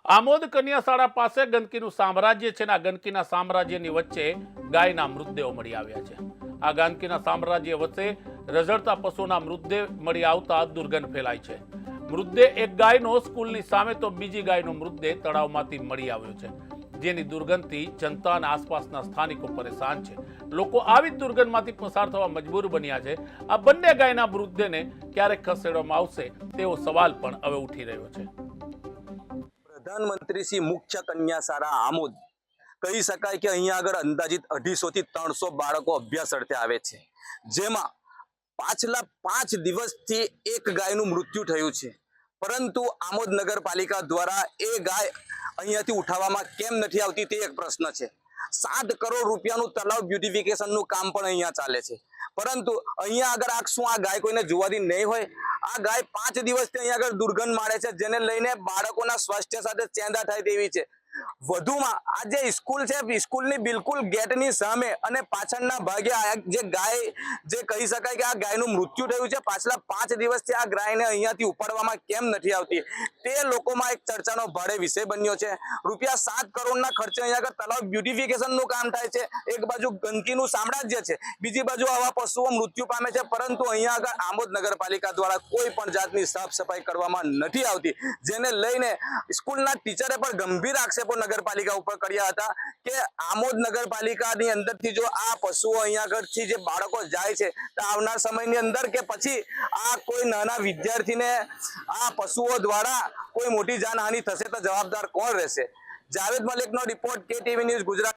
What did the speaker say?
આમોદ કન્યા શાળા પાસે ગંદકીનું સામ્રાજ્ય છે ને આ ગંદકીના સામ્રાજ્યની વચ્ચે ગાયના મૃતદેહો મળી આવ્યા છે। આ ગંદકીના સામ્રાજ્ય વચ્ચે રઝળતા પશુના મૃતદેહ મળી આવતા દુર્ગંધ ફેલાય છે। મૃતદેહ એક ગાયનો સ્કૂલની સામે તો બીજી ગાયનો મૃતદેહ તળાવમાંથી મળી આવ્યો છે, જેની દુર્ગંધથી જનતા અને આસપાસના સ્થાનિકો પરેશાન છે। લોકો આવી દુર્ગંધમાંથી પસાર થવા મજબૂર બન્યા છે। આ બંને ગાયના મૃતદેહને ક્યારે ખસેડવામાં આવશે તેવો સવાલ પણ હવે ઉઠી રહ્યો છે। प्रधानमंत्री श्री मुख्य कन्या शाळा आमोद कही शकाय कि अहीं आगळ अंदाजित 250 થી 300 बाळको अभ्यास अर्थे आवे छे, जेमां पाछला 5 દિવસથી एक गायનું मृत्यु थयुं छे। परंतु आमोद नगरपालिका द्वारा ए गाय અહીંયાથી ઉઠાવવામાં કેમ નથી આવતી તે એક પ્રશ્ન છે। 7 કરોડ રૂપિયાનું તલાવ બ્યુટિફિકેશનનું કામ પણ અહીંયા ચાલે છે, પરંતુ અહીંયા આગળ શું આ ગાય કોઈને જોવાતી નહીં હોય? આ ગાય 5 દિવસથી અહીંયા આગળ દુર્ગંધ મારે છે, જેને લઈને બાળકોના સ્વાસ્થ્ય સાથે ચેંદા થાય તેવી છે। વધુમાં આ જે સ્કૂલ છે, સ્કૂલની બિલકુલ ગેટની સામે અને પાછળના ભાગે જે ગાય જે કહી શકાય કે આ ગાયનું મૃત્યુ થયું છે, પાછલા 5 દિવસથી આ ગાયને અહીંયાથી ઉપાડવામાં કેમ નથી આવતી તે લોકોમાં એક ચર્ચાનો ભારે વિષય બન્યો છે। રૂપિયા 7 કરોડના ખર્ચે અહીંયા આગળ તલાવ બ્યુટિફિકેશનનું કામ થાય છે, એક બાજુ ગંદકીનું સામ્રાજ્ય છે, બીજી બાજુ આવા પશુઓ મૃત્યુ પામે છે, પરંતુ અહીંયા આગળ આમોદ નગરપાલિકા દ્વારા કોઈ પણ જાતની સાફ સફાઈ કરવામાં નથી આવતી, જેને લઈને સ્કૂલના ટીચરે પણ ગંભીર આક્ષેપો નગરપાલિકા ઉપર કર્યા હતા કે આમોદ નગરપાલિકાની અંદરથી જો આ પશુઓ અહીંયા આગળથી જે બાળકો જાય છે તો આવનાર સમયની અંદર કે પછી આ કોઈ નાના વિદ્યાર્થીને આ પશુઓ દ્વારા કોઈ મોટી જાનહાનિ થશે તો જવાબદાર કોણ રહેશે? જાવેદ મલિકનો રિપોર્ટ, KTV ન્યૂઝ ગુજરાત।